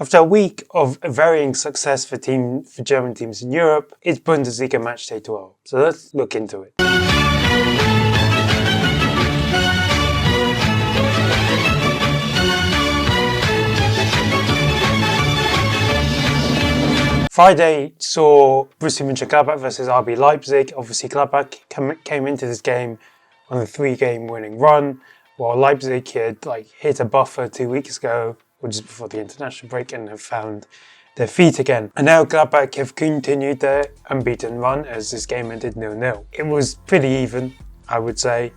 After a week of varying success for German teams in Europe, it's Bundesliga Matchday 12. So let's look into it. Friday saw Borussia Mönchengladbach versus RB Leipzig. Obviously, Gladbach came into this game on a 3-game winning run, while Leipzig had hit a buffer 2 weeks ago, or just before the international break, and have found their feet again. And now Gladbach have continued their unbeaten run as this game ended 0-0. It was pretty even, I would say.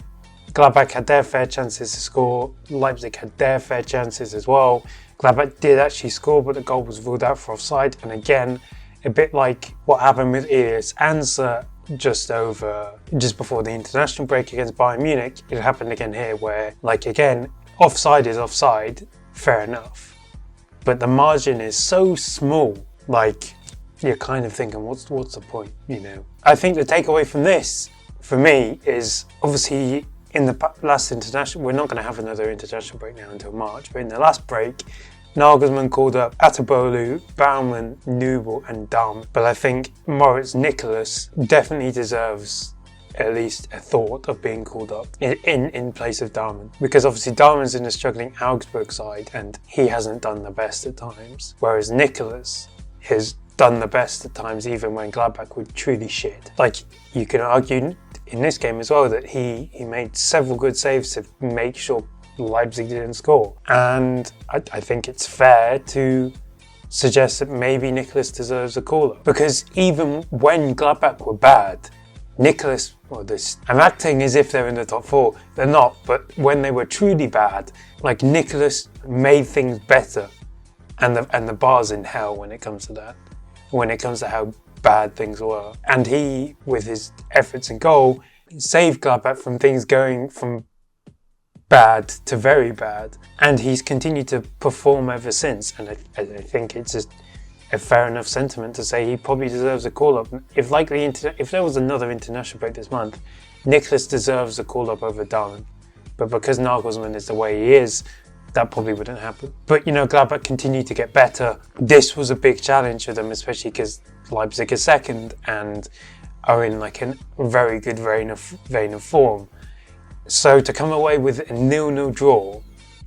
Gladbach had their fair chances to score. Leipzig had their fair chances as well. Gladbach did actually score, but the goal was ruled out for offside. And again, a bit like what happened with Elias Ansah just before the international break against Bayern Munich, it happened again here where, again, offside is offside, fair enough. But the margin is so small, you're kind of thinking, what's the point, I think the takeaway from this, for me, is obviously in the last international, we're not going to have another international break now until March, but in the last break, Nagelsmann called up Atabolu, Baumann, Nubel and Dahm. But I think Moritz Nicolas definitely deserves at least a thought of being called up in place of Dahm. Because obviously Dahm's in a struggling Augsburg side and he hasn't done the best at times. Whereas Nicolas has done the best at times even when Gladbach were truly shit. You can argue in this game as well that he made several good saves to make sure Leipzig didn't score. And I think it's fair to suggest that maybe Nicolas deserves a call-up. Because even when Gladbach were bad, Nicolas, I'm acting as if they're in the top 4. They're not, but when they were truly bad, Nicolas made things better. And the bar's in hell when it comes to that. When it comes to how bad things were. And he, with his efforts in goal, saved Gladbach from things going from bad to very bad, and he's continued to perform ever since. And I think it's just a fair enough sentiment to say he probably deserves a call-up. If there was another international break this month, Nicolas deserves a call-up over Dahm. But because Nagelsmann is the way he is, that probably wouldn't happen. But Gladbach continue to get better. This was a big challenge for them, especially because Leipzig is second and are in a very good vein of form. So to come away with a 0-0 draw,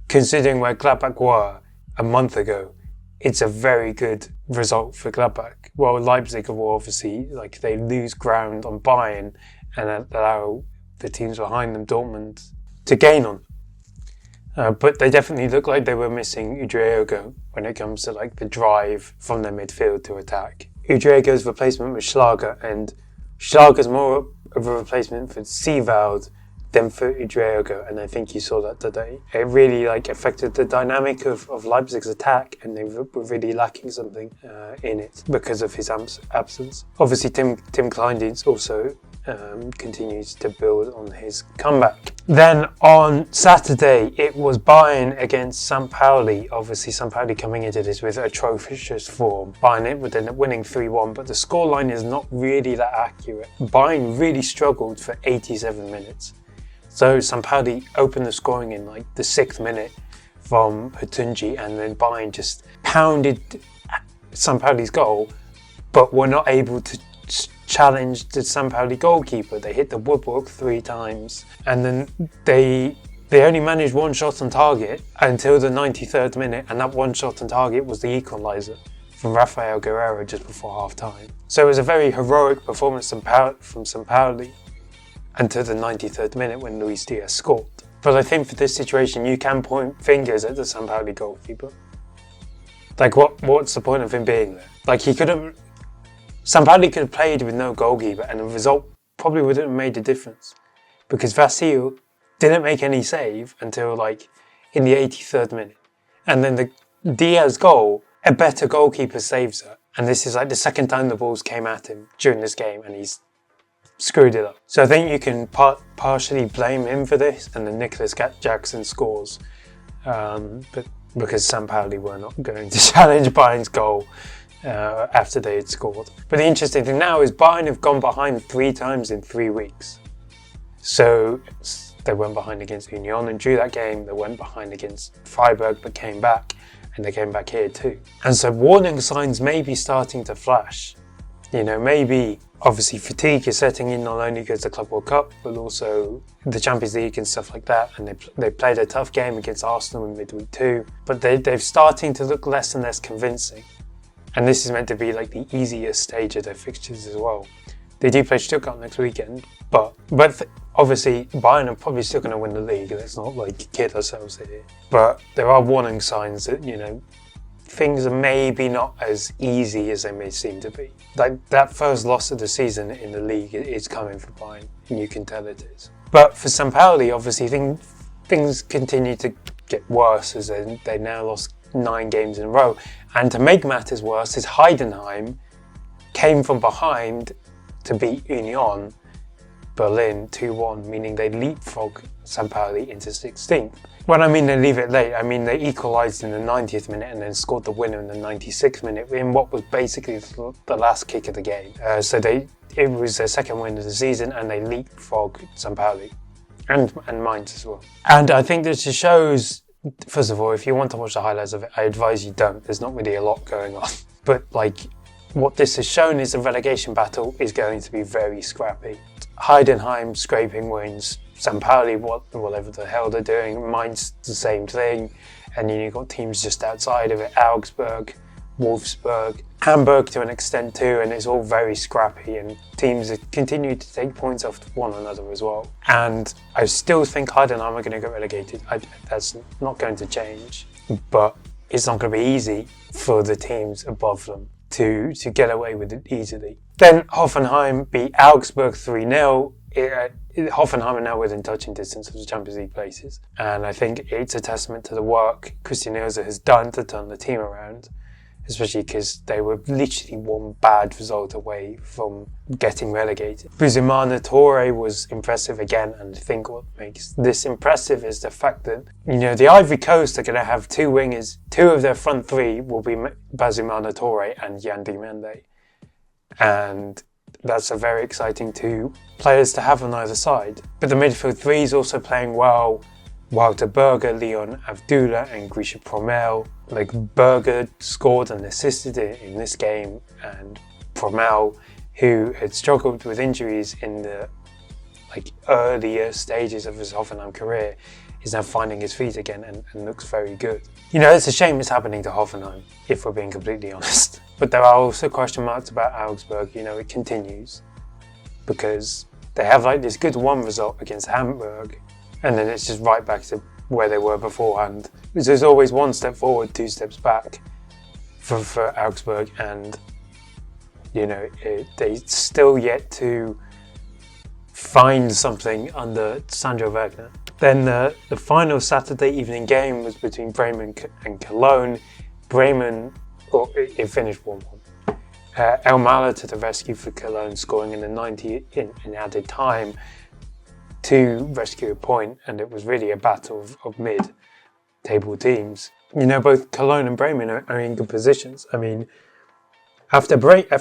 considering where Gladbach were a month ago, it's a very good result for Gladbach. Well, Leipzig will obviously, they lose ground on Bayern and allow the teams behind them, Dortmund, to gain on. But they definitely look like they were missing Udriogo when it comes to the drive from their midfield to attack. Udriogo's replacement was Schlager, and Schlager's more of a replacement for Seewald than for Udriogo, and I think you saw that today. It really affected the dynamic of Leipzig's attack, and they were really lacking something in it because of his absence. Obviously, Tim Kleindienst also continues to build on his comeback. Then on Saturday, it was Bayern against St. Pauli. Obviously, St. Pauli coming into this with atrocious form. Bayern would end up winning 3-1, but the scoreline is not really that accurate. Bayern really struggled for 87 minutes. So St. Pauli opened the scoring in the 6th minute from Hatunji, and then Bayern just pounded St. Pauli's goal, but were not able to challenge the St. Pauli goalkeeper. They hit the woodwork 3 times, and then they only managed one shot on target until the 93rd minute, and that one shot on target was the equaliser from Rafael Guerreiro just before half-time. So it was a very heroic performance from St. Pauli until the 93rd minute when Luis Diaz scored. But I think for this situation, you can point fingers at the St. Pauli goalkeeper. What's the point of him being there? He could have... St. Pauli could have played with no goalkeeper and the result probably wouldn't have made a difference. Because Vasil didn't make any save until in the 83rd minute. And then the Diaz goal, a better goalkeeper saves it. And this is the second time the balls came at him during this game and he's screwed it up. So I think you can partially blame him for this, and then Nicolas Jackson scores. But because St. Pauli were not going to challenge Bayern's goal after they had scored. But the interesting thing now is Bayern have gone behind 3 times in 3 weeks. So they went behind against Union and drew that game. They went behind against Freiburg but came back. and they came back here too. And so warning signs may be starting to flash. Maybe obviously fatigue is setting in, not only because the Club World Cup, but also the Champions League and stuff like that. And they played a tough game against Arsenal in midweek too, but they're starting to look less and less convincing. And this is meant to be like the easiest stage of their fixtures as well. They do play Stuttgart next weekend, but obviously Bayern are probably still going to win the league. Let's not kid ourselves here. But there are warning signs that, things are maybe not as easy as they may seem to be. Like that first loss of the season in the league is coming for Bayern, and you can tell it is. But for St. Pauli, obviously things continue to get worse as they now lost 9 games in a row. And to make matters worse is Heidenheim came from behind to beat Union Berlin 2-1, meaning they leapfrog St. Pauli into 16th. When I mean they leave it late, I mean they equalised in the 90th minute and then scored the winner in the 96th minute in what was basically the last kick of the game. So it was their second win of the season, and they leapfrog St. Pauli and Mainz as well. And I think this just shows, first of all, if you want to watch the highlights of it, I advise you don't. There's not really a lot going on. But what this has shown is the relegation battle is going to be very scrappy. Heidenheim scraping wins, St. Pauli whatever the hell they're doing, Mainz the same thing, and then you've got teams just outside of it, Augsburg, Wolfsburg, Hamburg to an extent too, and it's all very scrappy, and teams continue to take points off one another as well. And I still think Heidenheim are going to get relegated. That's not going to change, but it's not going to be easy for the teams above them to get away with it easily. Then Hoffenheim beat Augsburg 3-0. Hoffenheim are now within touching distance of the Champions League places. And I think it's a testament to the work Christian Ilse has done to turn the team around, especially because they were literally one bad result away from getting relegated. Buzimana Toure was impressive again, and I think what makes this impressive is the fact that, the Ivory Coast are going to have 2 wingers. 2 of their front 3 will be Buzimana Toure and Yandy Mende. And that's a very exciting 2 players to have on either side. But the midfield 3 is also playing well. Walter Berger, Leon Avdula and Grisha Promel. Berger scored and assisted in this game, and Promel, who had struggled with injuries in the earlier stages of his Hoffenheim career, is now finding his feet again and looks very good. It's a shame it's happening to Hoffenheim, if we're being completely honest. But there are also question marks about Augsburg. It continues, because they have this good 1 result against Hamburg, and then it's just right back to where they were beforehand. There's always 1 step forward, 2 steps back for Augsburg, and they still yet to find something under Sandro Wagner. Then the final Saturday evening game was between Bremen and Cologne. It finished 1-1. Elmala to the rescue for Cologne, scoring in the 90th in added time to rescue a point, and it was really a battle of mid-table teams. Both Cologne and Bremen are in good positions. I mean, after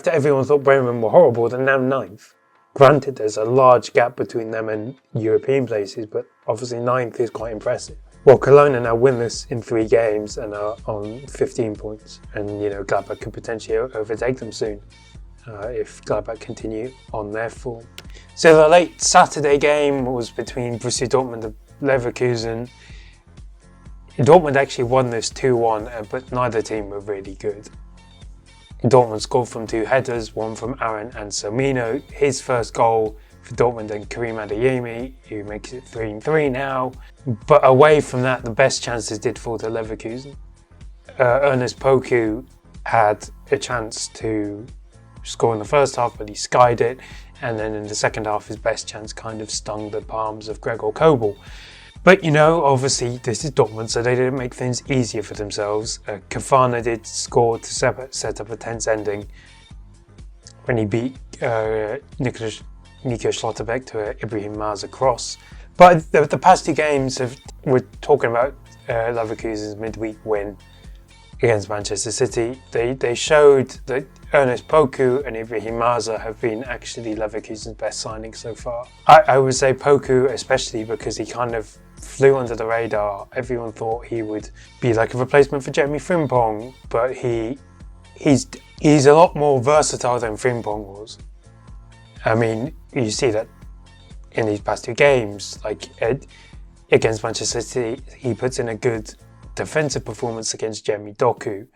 everyone thought Bremen were horrible, they're now 9th. Granted, there's a large gap between them and European places, but obviously 9th is quite impressive. Well, Cologne are now winless in 3 games and are on 15 points, and Gladbach could potentially overtake them soon if Gladbach continue on their form. So the late Saturday game was between Borussia Dortmund and Leverkusen. Dortmund actually won this 2-1, but neither team were really good. Dortmund scored from 2 headers, one from Aaron and Somino. His first goal for Dortmund and Karim Adeyemi, who makes it 3-3 now. But away from that, the best chances did fall to Leverkusen. Ernest Poku had a chance to score in the first half, but he skied it. And then in the second half, his best chance kind of stung the palms of Gregor Kobel. But obviously this is Dortmund, so they didn't make things easier for themselves. Kafana did score to set up a tense ending when he beat Nico Schlotterbeck to Ibrahim Mahr's cross. But the past 2 games, we're talking about Leverkusen's midweek win against Manchester City. They showed that Ernest Poku and Ibrahim Mahr's have been actually Leverkusen's best signings so far. I would say Poku especially, because he kind of flew under the radar. Everyone thought he would be like a replacement for Jeremy Frimpong, but he's a lot more versatile than Frimpong was. I mean, you see that in these past 2 games, like against Manchester City, he puts in a good defensive performance against Jeremy Doku,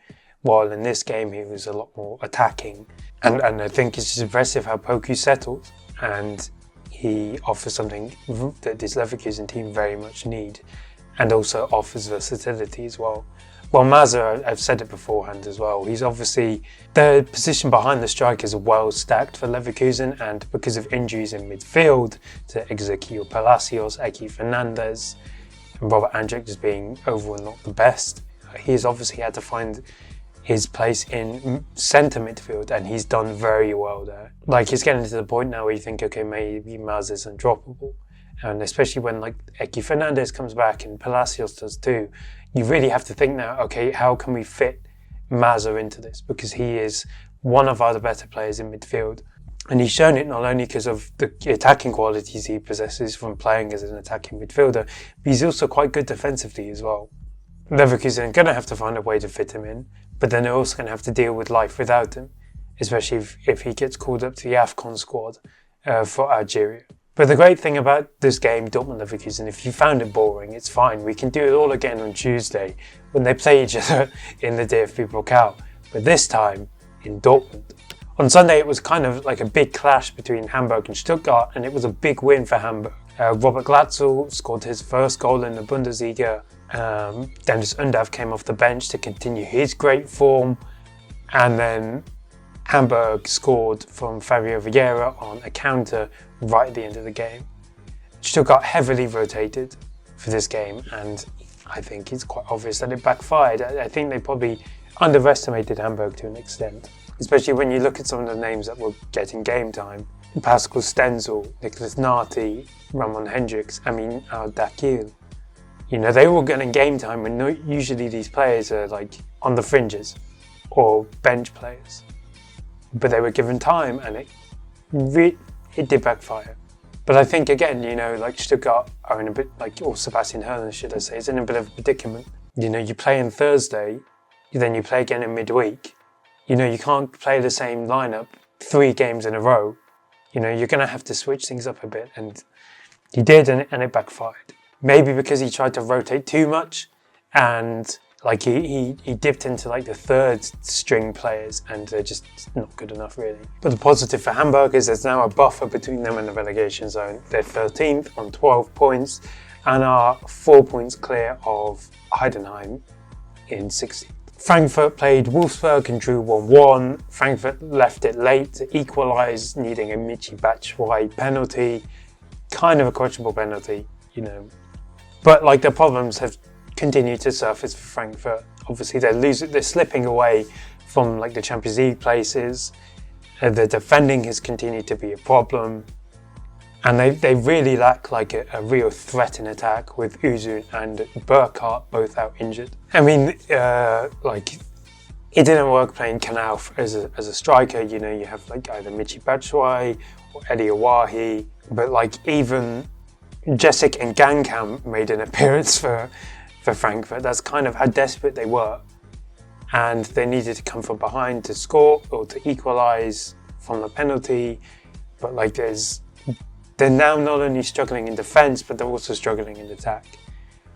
while in this game he was a lot more attacking. And I think it's just impressive how Poku settled, and he offers something that this Leverkusen team very much need, and also offers versatility as well. Well, Mazza, I've said it beforehand as well, he's obviously, the position behind the strikers are well stacked for Leverkusen, and because of injuries in midfield to Ezequiel Palacios, Eki Fernandez, and Robert Andrich just being overall not the best, he's obviously had to find his place in centre midfield, and he's done very well there. Like, he's getting to the point now where you think, okay, maybe Mazza is undroppable. And especially when like Eki Fernandez comes back and Palacios does too, you really have to think now, okay, how can we fit Mazza into this? Because he is one of our better players in midfield. And he's shown it not only because of the attacking qualities he possesses from playing as an attacking midfielder, but he's also quite good defensively as well. Leverkusen are going to have to find a way to fit him in, but then they're also going to have to deal with life without him, especially if he gets called up to the AFCON squad for Algeria. But the great thing about this game, Dortmund-Leverkusen, if you found it boring, it's fine. We can do it all again on Tuesday when they play each other in the DFB Pokal, but this time in Dortmund. On Sunday, it was kind of like a big clash between Hamburg and Stuttgart, and it was a big win for Hamburg. Robert Glatzel scored his first goal in the Bundesliga. Dennis Undav came off the bench to continue his great form, and then Hamburg scored from Fabio Vieira on a counter right at the end of the game. Stuttgart heavily rotated for this game, and I think it's quite obvious that it backfired. I think they probably underestimated Hamburg to an extent, especially when you look at some of the names that were getting game time. Pascal Stenzel, Nicolas Nati, Ramon Hendricks, Amin Al-Dakil. You know, they were getting game time when usually these players are like on the fringes or bench players. But they were given time, and it did backfire. But I think again, you know, like Stuttgart are in a bit, like, or Sebastian Hoeneß should I say, is in a bit of a predicament. You know, you play on Thursday, then you play again in midweek. You know, you can't play the same lineup 3 games in a row. You know, you're going to have to switch things up a bit, and he did, and it backfired. Maybe because he tried to rotate too much, and like he dipped into like the 3rd string players, and they're just not good enough really. But the positive for Hamburg is there's now a buffer between them and the relegation zone. They're 13th on 12 points and are 4 points clear of Heidenheim in 16th. Frankfurt played Wolfsburg and drew 1-1. Frankfurt left it late to equalise, needing a Michy Batshuayi penalty. Kind of a questionable penalty, you know. But like, the problems have continued to surface for Frankfurt. Obviously they're slipping away from like the Champions League places. The defending has continued to be a problem. And they really lack like a real threat in attack, with Özil and Burkhardt both out injured. I mean, like, it didn't work playing Knauf as a striker. You know, you have like either Michy Batshuayi or Eddie Awahi, but like even Jessic and Gangkam made an appearance for Frankfurt. That's kind of how desperate they were, and they needed to come from behind to score or to equalise from the penalty. But like, they're now not only struggling in defence, but they're also struggling in attack.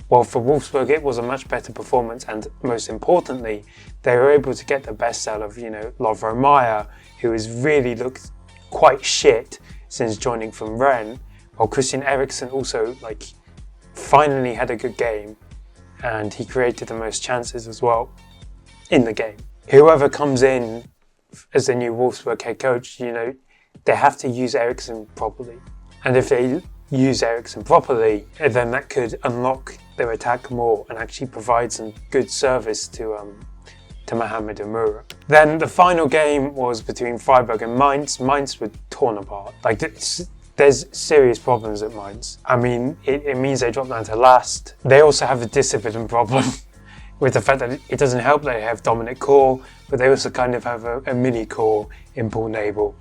Well, for Wolfsburg, it was a much better performance, and most importantly, they were able to get the best out of, you know, Lovro Mayer, who has really looked quite shit since joining from Rennes. While Christian Eriksen also like finally had a good game, and he created the most chances as well in the game. Whoever comes in as the new Wolfsburg head coach, you know, they have to use Eriksen properly. And if they use Eriksen properly, then that could unlock their attack more and actually provide some good service to Mohamed Amoura. Then the final game was between Freiburg and Mainz. Mainz were torn apart. Like, there's serious problems at Mainz. I mean, it means they drop down to last. They also have a discipline problem with the fact that it doesn't help that they have Dominic Kor, but they also kind of have a mini Kor in Paul Nabel.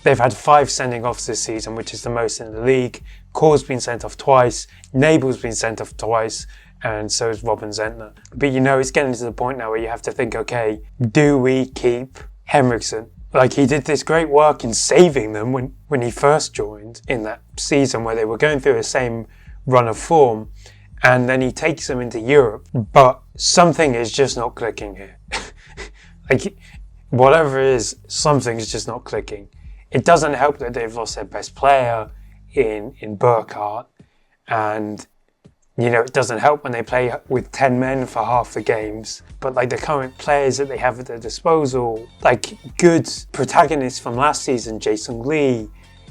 They've had 5 sending offs this season, which is the most in the league. Kor's been sent off twice, Nabel's been sent off twice, and so is Robin Zentner. But it's getting to the point now where you have to think, okay, do we keep Henriksen? Like, he did this great work in saving them when he first joined in that season where they were going through the same run of form, and then he takes them into Europe. But something is just not clicking here. Like, whatever it is, something is just not clicking. It doesn't help that they've lost their best player in Burkhardt, and it doesn't help when they play with 10 men for half the games. But like the current players that they have at their disposal, like good protagonists from last season, Jason Lee,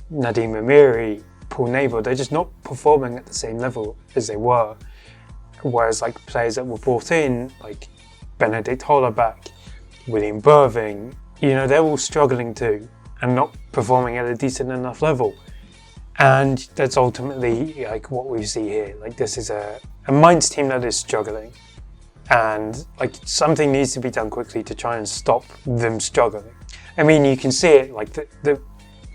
Nadim Amiri, Paul Nabel, they're just not performing at the same level as they were. Whereas like players that were brought in, like Benedict Hollerbach, William Burving, they're all struggling too and not performing at a decent enough level. And that's ultimately like what we see here. Like, this is a Mainz team that is struggling, and like something needs to be done quickly to try and stop them struggling. I mean, you can see it, like the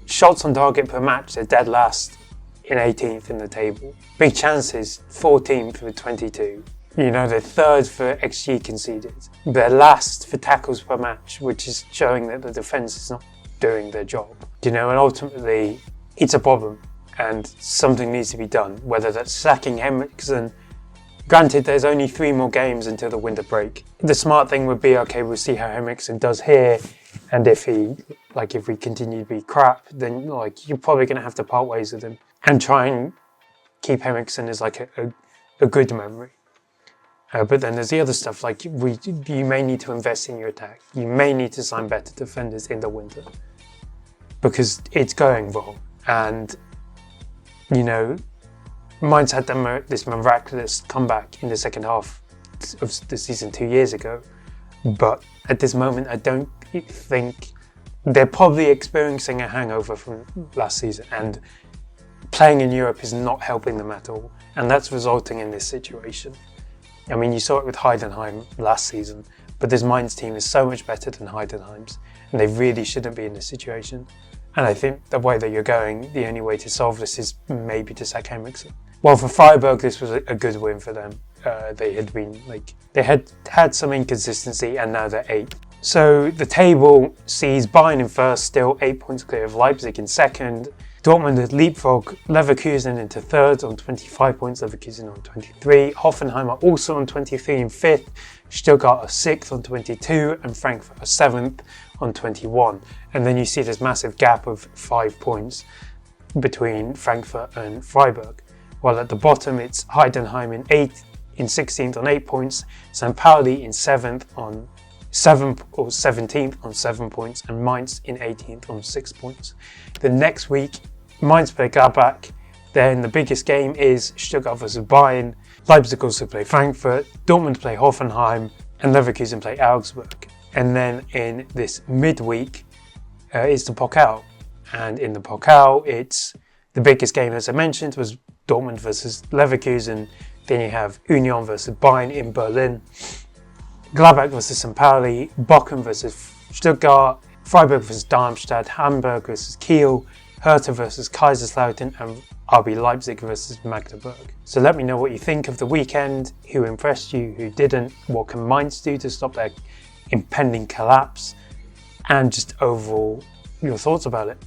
shots on target per match, they're dead last in 18th in the table. Big chances, 14th with 22. They're 3rd for XG conceded. They're last for tackles per match, which is showing that the defence is not doing their job. And ultimately, it's a problem. And something needs to be done, whether that's sacking Henriksen. Granted, there's only 3 more games until the winter break. The smart thing would be, okay, we'll see how Henriksen does here, and if we continue to be crap, then you're probably going to have to part ways with him and try and keep Henriksen as like a good memory. But then there's the other stuff, like you may need to invest in your attack. You may need to sign better defenders in the winter because it's going wrong. And Mainz had this miraculous comeback in the second half of the season 2 years ago. But at this moment, I don't think they're probably experiencing a hangover from last season. And playing in Europe is not helping them at all. And that's resulting in this situation. I mean, you saw it with Heidenheim last season. But this Mainz team is so much better than Heidenheim's. And they really shouldn't be in this situation. And I think the way that you're going, the only way to solve this is maybe to sack Henriksen. Well, for Freiburg, this was a good win for them. They had some inconsistency, and now they're 8th. So the table sees Bayern in first, still 8 points clear of Leipzig in second. Dortmund had leapfrog Leverkusen into third on 25 points, Leverkusen on 23. Hoffenheim are also on 23 in fifth. Stuttgart are 6th on 22, and Frankfurt are 7th on 21. And then you see this massive gap of 5 points between Frankfurt and Freiburg. While at the bottom it's Heidenheim in 16th on 8 points, St. Pauli in 17th on 7 points, and Mainz in 18th on 6 points. The next week, Mainz play Gladbach. Then the biggest game is Stuttgart versus Bayern. Leipzig also play Frankfurt. Dortmund play Hoffenheim, and Leverkusen play Augsburg. And then in this midweek is the Pokal. And in the Pokal, it's the biggest game, as I mentioned, was Dortmund versus Leverkusen. Then you have Union versus Bayern in Berlin. Gladbach versus St. Pauli, Bochum versus Stuttgart, Freiburg versus Darmstadt, Hamburg versus Kiel, Hertha versus Kaiserslautern, and RB Leipzig versus Magdeburg. So let me know what you think of the weekend, who impressed you, who didn't, what can Mainz do to stop their impending collapse, and just overall your thoughts about it.